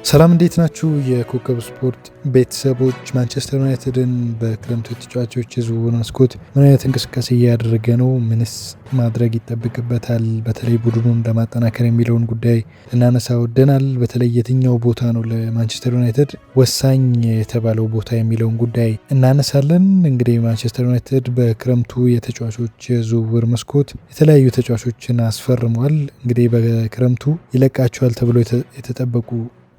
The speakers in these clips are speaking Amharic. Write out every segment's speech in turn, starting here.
ሰላም እንዴት ናችሁ? የኮከብ ስፖርት ቤተሰቦች ማንቸስተር ዩናይትድን በክረምቱ ተጫዋቾች የዝውውር መስኮት ምን አይነት እንቅስቃሴ እያደረገ ነው? ምንስ ማድረግ ይጠበቅበታል? በተለይ ቡድኑን ለማጠናከር የሚለውን ጉዳይ ልናነሳ ወደናል። በተለይ የትኛው ቦታ ነው ለማንቸስተር ዩናይትድ ወሳኝ የተባለው ቦታ የሚለውን ጉዳይ እናነሳለን። እንግዲህ ማንቸስተር ዩናይትድ በክረምቱ የተጫዋቾች የዝውውር መስኮት የተለያዩ ተጫዋቾችን አስፈርሟል። እንግዲህ በክረምቱ ይለቃቸዋል ተብሎ የተጠበቁ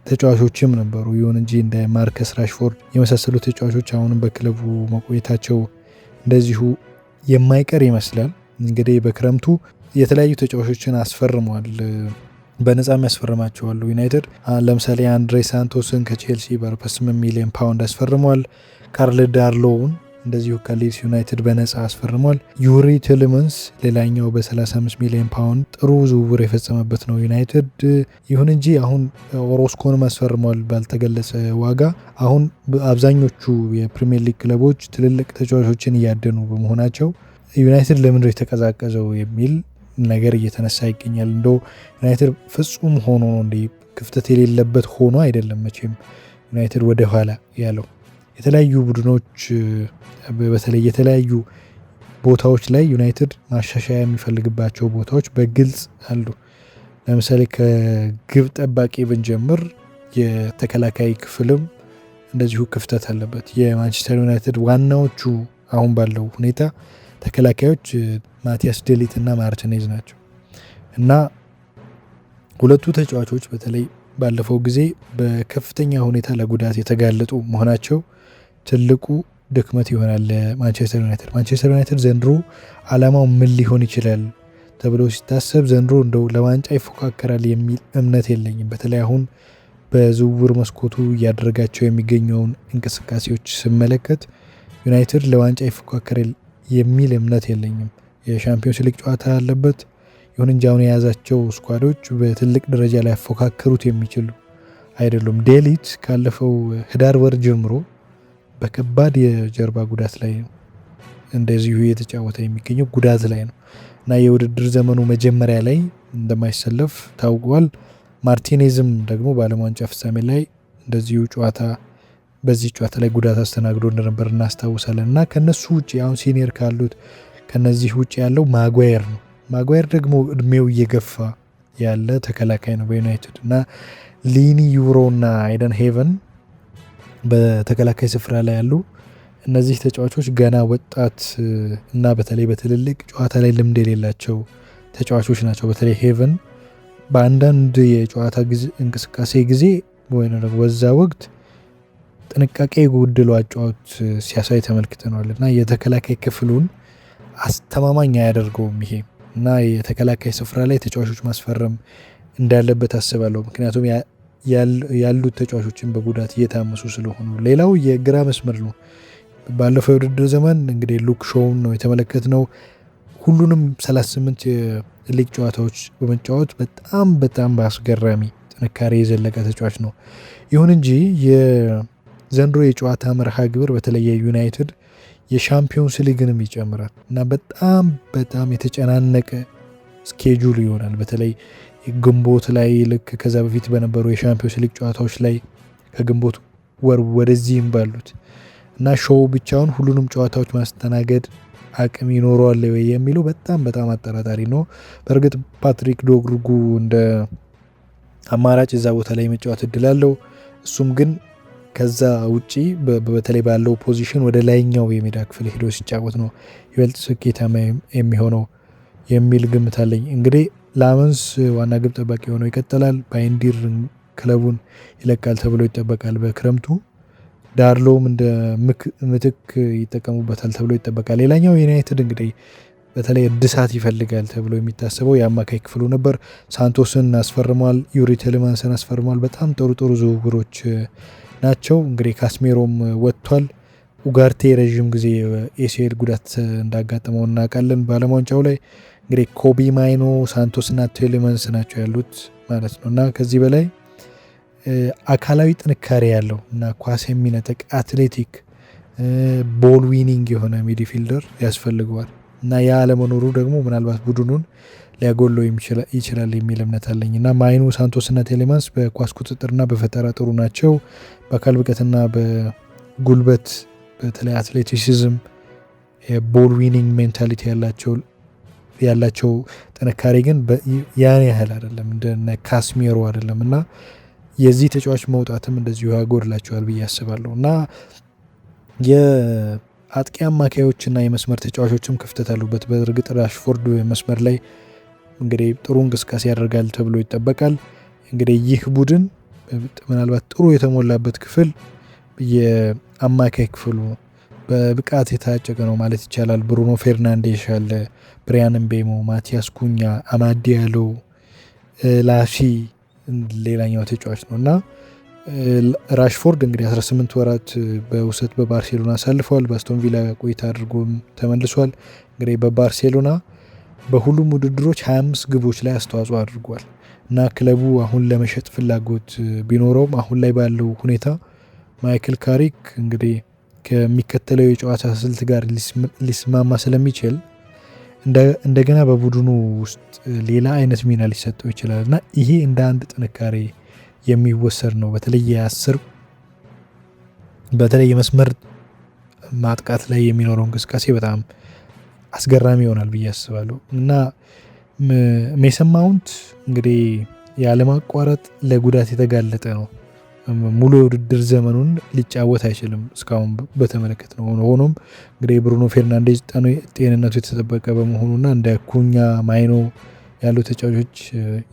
ተጫዋቾችም ነበሩ። ይሁን እንጂ እንደ ማርከስ ራሽፎርድ የመሳሰሉ ተጫዋቾች አሁንም በክለቡ መቆየታቸው እንደዚሁ የማይቀር ይመስላል። እንግዲህ በክረምቱ የተለያዩ ተጫዋቾችን አስፈርሟል። በነጻ የሚያስፈርማቸዋሉ ዩናይትድ ለምሳሌ አንድሬ ሳንቶስን ከቼልሲ በ8 ሚሊዮን ፓውንድ አስፈርሟል። ካርል ዳርሎውን እንደዚሁ ከሊድስ ዩናይትድ በነጻ አስፈርሟል። ዩሪ ቲለመንስ ሌላኛው በ35 ሚሊዮን ፓውንድ ጥሩ ዝውውር የፈጸመበት ነው ዩናይትድ። ይሁን እንጂ አሁን ኦሮስኮንም አስፈርሟል ባልተገለጸ ዋጋ። አሁን አብዛኞቹ የፕሪሚየር ሊግ ክለቦች ትልልቅ ተጫዋቾችን እያደኑ በመሆናቸው ዩናይትድ ለምንድነው የተቀዛቀዘው የሚል ነገር እየተነሳ ይገኛል። እንደው ዩናይትድ ፍጹም ሆኖ ነው እንዴ? ክፍተት የሌለበት ሆኖ አይደለም መቼም ዩናይትድ ወደ ኋላ ያለው። የተለያዩ ቡድኖች በተለይ የተለያዩ ቦታዎች ላይ ዩናይትድ ማሻሻያ የሚፈልግባቸው ቦታዎች በግልጽ አሉ። ለምሳሌ ከግብ ጠባቂ ብንጀምር የተከላካይ ክፍልም እንደዚሁ ክፍተት አለበት። የማንቸስተር ዩናይትድ ዋናዎቹ አሁን ባለው ሁኔታ ተከላካዮች ማቲያስ ዴሊት እና ማርቲኔዝ ናቸው እና ሁለቱ ተጫዋቾች በተለይ ባለፈው ጊዜ በከፍተኛ ሁኔታ ለጉዳት የተጋለጡ መሆናቸው ትልቁ ድክመት ይሆናል ለማንቸስተር ዩናይትድ። ማንቸስተር ዩናይትድ ዘንድሮ አላማው ምን ሊሆን ይችላል ተብሎ ሲታሰብ ዘንድሮ እንደው ለዋንጫ ይፎካከራል የሚል እምነት የለኝም። በተለይ አሁን በዝውውር መስኮቱ እያደረጋቸው የሚገኘውን እንቅስቃሴዎች ስመለከት ዩናይትድ ለዋንጫ ይፎካከራል የሚል እምነት የለኝም። የሻምፒዮንስ ሊግ ጨዋታ አለበት። ይሁን እንጂ አሁን የያዛቸው ስኳዶች በትልቅ ደረጃ ላይ ያፎካከሩት የሚችሉ አይደሉም። ዴሊት ካለፈው ህዳር ወር ጀምሮ በከባድ የጀርባ ጉዳት ላይ ነው እንደዚሁ የተጫወተ የሚገኘው ጉዳት ላይ ነው እና የውድድር ዘመኑ መጀመሪያ ላይ እንደማይሰለፍ ታውቋል። ማርቲኔዝም ደግሞ በዓለም ዋንጫ ፍጻሜ ላይ እንደዚሁ በዚህ ጨዋታ ላይ ጉዳት አስተናግዶ እንደነበር እናስታውሳለን። እና ከነሱ ውጭ አሁን ሲኒየር ካሉት ከነዚህ ውጭ ያለው ማጓየር ነው። ማጓየር ደግሞ እድሜው እየገፋ ያለ ተከላካይ ነው በዩናይትድ እና ሊኒ ዩሮ እና አይደን ሄቨን በተከላካይ ስፍራ ላይ ያሉ እነዚህ ተጫዋቾች ገና ወጣት እና በተለይ በትልልቅ ጨዋታ ላይ ልምድ የሌላቸው ተጫዋቾች ናቸው። በተለይ ሄቨን በአንዳንድ የጨዋታ እንቅስቃሴ ጊዜ ወይ ደግሞ በዛ ወቅት ጥንቃቄ የጎደለው አጨዋወት ሲያሳይ ተመልክተናል እና የተከላካይ ክፍሉን አስተማማኝ አያደርገውም ይሄ እና የተከላካይ ስፍራ ላይ ተጫዋቾች ማስፈረም እንዳለበት አስባለሁ። ምክንያቱም ያሉት ተጫዋቾችን በጉዳት እየታመሱ ስለሆኑ። ሌላው የግራ መስመር ነው። ባለፈው የውድድር ዘመን እንግዲህ ሉክ ሾውን ነው የተመለከትነው። ሁሉንም 38 የሊግ ጨዋታዎች በመጫወት በጣም በአስገራሚ ጥንካሬ የዘለቀ ተጫዋች ነው። ይሁን እንጂ የዘንድሮ የጨዋታ መርሃ ግብር በተለየ ዩናይትድ የሻምፒዮንስ ሊግንም ይጨምራል እና በጣም የተጨናነቀ ስኬጁል ይሆናል። በተለይ ግንቦት ላይ ልክ ከዛ በፊት በነበሩ የሻምፒዮንስ ሊግ ጨዋታዎች ላይ ከግንቦት ወር ወደዚህም ባሉት እና ሾው ብቻውን ሁሉንም ጨዋታዎች ማስተናገድ አቅም ይኖረዋል ወይ የሚለው በጣም አጠራጣሪ ነው። በእርግጥ ፓትሪክ ዶግሩጉ እንደ አማራጭ እዛ ቦታ ላይ መጫወት እድል አለው። እሱም ግን ከዛ ውጪ በተለይ ባለው ፖዚሽን ወደ ላይኛው የሜዳ ክፍል ሄዶ ሲጫወት ነው ይበልጥ ስኬታማ የሚሆነው የሚል ግምት አለኝ። እንግዲህ ላመንስ ዋና ግብ ጠባቂ ሆነው ይቀጥላል። ባይንዲር ክለቡን ይለቃል ተብሎ ይጠበቃል በክረምቱ። ዳርሎም እንደ ምትክ ይጠቀሙበታል ተብሎ ይጠበቃል። ሌላኛው ዩናይትድ እንግዲህ በተለይ እድሳት ይፈልጋል ተብሎ የሚታሰበው የአማካይ ክፍሉ ነበር። ሳንቶስን አስፈርሟል፣ ዩሪ ቴሌማንስን አስፈርሟል። በጣም ጥሩ ዝውውሮች ናቸው። እንግዲህ ካስሜሮም ወጥቷል። ኡጋርቴ ረዥም ጊዜ ኤሲኤል ጉዳት እንዳጋጠመው እናውቃለን በዓለም ዋንጫው ላይ። እንግዲህ ኮቢ ማይኖ፣ ሳንቶስ እና ቴሌማንስ ናቸው ያሉት ማለት ነው እና ከዚህ በላይ አካላዊ ጥንካሬ ያለው እና ኳስ የሚነጥቅ አትሌቲክ ቦል ዊኒንግ የሆነ ሚድፊልደር ያስፈልገዋል እና ያ አለመኖሩ ደግሞ ምናልባት ቡድኑን ሊያጎለው ይችላል የሚል እምነት አለኝ እና ማይኑ፣ ሳንቶስና ቴሌማንስ በኳስ ቁጥጥርና በፈጠራ ጥሩ ናቸው። በአካል ብቃትና በጉልበት በተለይ አትሌቲሲዝም፣ የቦል ዊኒንግ ሜንታሊቲ ያላቸው ጥንካሬ ግን ያን ያህል አይደለም፣ እንደነ ካስሜሮ አይደለም እና የዚህ ተጫዋች መውጣትም እንደዚሁ ያጎድላቸዋል ብዬ አስባለሁ እና የአጥቂ አማካዮችና የመስመር ተጫዋቾችም ክፍተት አሉበት። በእርግጥ ራሽፎርድ መስመር ላይ እንግዲህ ጥሩ እንቅስቃሴ ያደርጋል ተብሎ ይጠበቃል። እንግዲህ ይህ ቡድን ምናልባት ጥሩ የተሞላበት ክፍል የአማካይ ክፍሉ በብቃት የታጨቀ ነው ማለት ይቻላል። ብሩኖ ፌርናንዴሽ አለ፣ ብሪያን ምቤሞ፣ ማቲያስ ኩኛ፣ አማድ ዲያሎ፣ ላሺ ሌላኛው ተጫዋች ነው እና ራሽፎርድ እንግዲህ 18 ወራት በውሰት በባርሴሎና አሳልፈዋል። በአስቶን ቪላ ቆይታ አድርጎም ተመልሷል። እንግዲህ በባርሴሎና በሁሉም ውድድሮች 25 ግቦች ላይ አስተዋጽኦ አድርጓል እና ክለቡ አሁን ለመሸጥ ፍላጎት ቢኖረውም አሁን ላይ ባለው ሁኔታ ማይክል ካሪክ እንግዲህ ከሚከተለው የጨዋታ ስልት ጋር ሊስማማ ስለሚችል እንደገና በቡድኑ ውስጥ ሌላ አይነት ሚና ሊሰጠው ይችላል እና ይሄ እንደ አንድ ጥንካሬ የሚወሰድ ነው። በተለይ የመስመር ማጥቃት ላይ የሚኖረው እንቅስቃሴ በጣም አስገራሚ ይሆናል ብዬ አስባለሁ እና ሜሰን ማውንት እንግዲህ ያለማቋረጥ ለጉዳት የተጋለጠ ነው። ሙሉ የውድድር ዘመኑን ሊጫወት አይችልም እስካሁን በተመለከት ነው። ሆኖም እንግዲህ ብሩኖ ፌርናንዴዝ ጤንነቱ የተጠበቀ በመሆኑና እንደ ኩኛ፣ ማይኖ ያሉ ተጫዋቾች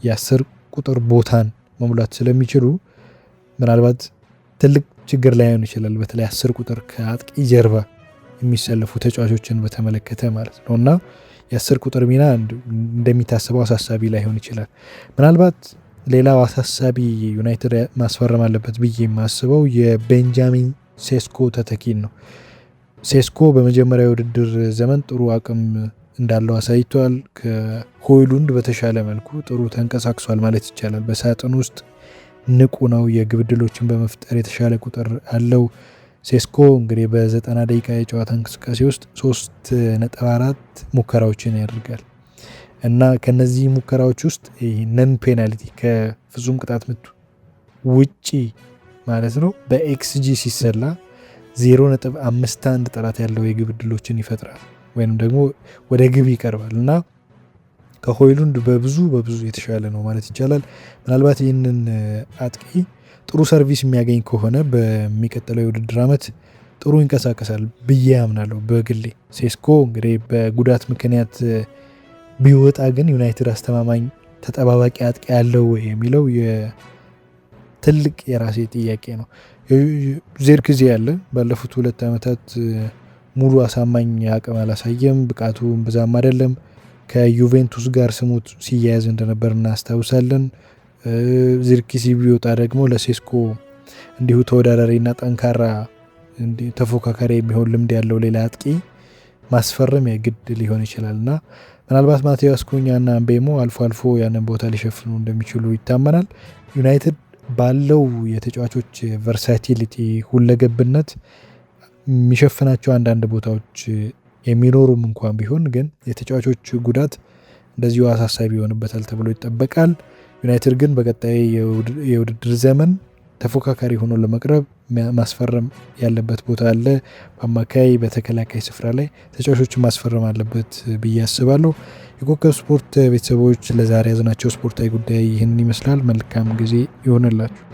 የ10 ቁጥር ቦታን መሙላት ስለሚችሉ ምናልባት ትልቅ ችግር ላይሆን ይችላል። በተለይ 10 ቁጥር ከአጥቂ ጀርባ የሚሰለፉ ተጫዋቾችን በተመለከተ ማለት ነው እና የ10 ቁጥር ሚና እንደሚታሰበው አሳሳቢ ላይሆን ይችላል። ምናልባት ሌላው አሳሳቢ ዩናይትድ ማስፈረም አለበት ብዬ የማስበው የቤንጃሚን ሴስኮ ተተኪን ነው። ሴስኮ በመጀመሪያ የውድድር ዘመን ጥሩ አቅም እንዳለው አሳይቷል። ከሆይሉንድ በተሻለ መልኩ ጥሩ ተንቀሳቅሷል ማለት ይቻላል። በሳጥን ውስጥ ንቁ ነው። የግብ ዕድሎችን በመፍጠር የተሻለ ቁጥር አለው። ሴስኮ እንግዲህ በ90 ደቂቃ የጨዋታ እንቅስቃሴ ውስጥ 3.4 ሙከራዎችን ያደርጋል እና ከነዚህ ሙከራዎች ውስጥ ነን ፔናልቲ ከፍጹም ቅጣት ምት ውጪ ማለት ነው በኤክስጂ ሲሰላ 0.51 ጥራት ያለው የግብ ዕድሎችን ይፈጥራል ወይም ደግሞ ወደ ግብ ይቀርባል እና ከሆይሉንድ በብዙ የተሻለ ነው ማለት ይቻላል። ምናልባት ይህንን አጥቂ ጥሩ ሰርቪስ የሚያገኝ ከሆነ በሚቀጥለው የውድድር ዓመት ጥሩ ይንቀሳቀሳል ብዬ ያምናለሁ በግሌ። ሴስኮ እንግዲህ በጉዳት ምክንያት ቢወጣ ግን ዩናይትድ አስተማማኝ ተጠባባቂ አጥቂ ያለው የሚለው ትልቅ የራሴ ጥያቄ ነው። ዜርክዜ ያለ ባለፉት 2 ዓመታት ሙሉ አሳማኝ አቅም አላሳየም። ብቃቱ ብዛም አይደለም። ከዩቬንቱስ ጋር ስሙ ሲያያዝ እንደነበር እናስታውሳለን። ዚርክዜ ቢወጣ ደግሞ ለሴስኮ እንዲሁ ተወዳዳሪና ጠንካራ ተፎካካሪ የሚሆን ልምድ ያለው ሌላ አጥቂ ማስፈረም የግድ ሊሆን ይችላል እና ምናልባት ማቴዎስ ኩኛ እና ምቤሞ አልፎ አልፎ ያንን ቦታ ሊሸፍኑ እንደሚችሉ ይታመናል። ዩናይትድ ባለው የተጫዋቾች ቨርሳቲሊቲ ሁለገብነት የሚሸፍናቸው አንዳንድ ቦታዎች የሚኖሩም እንኳን ቢሆን ግን የተጫዋቾች ጉዳት እንደዚሁ አሳሳቢ ይሆንበታል ተብሎ ይጠበቃል። ዩናይትድ ግን በቀጣይ የውድድር ዘመን ተፎካካሪ ሆኖ ለመቅረብ ማስፈረም ያለበት ቦታ አለ። በአማካይ በተከላካይ ስፍራ ላይ ተጫዋቾችን ማስፈረም አለበት ብዬ አስባለሁ። የኮከብ ስፖርት ቤተሰቦች ለዛሬ ያዝናቸው ስፖርታዊ ጉዳይ ይህንን ይመስላል። መልካም ጊዜ ይሆንላችሁ።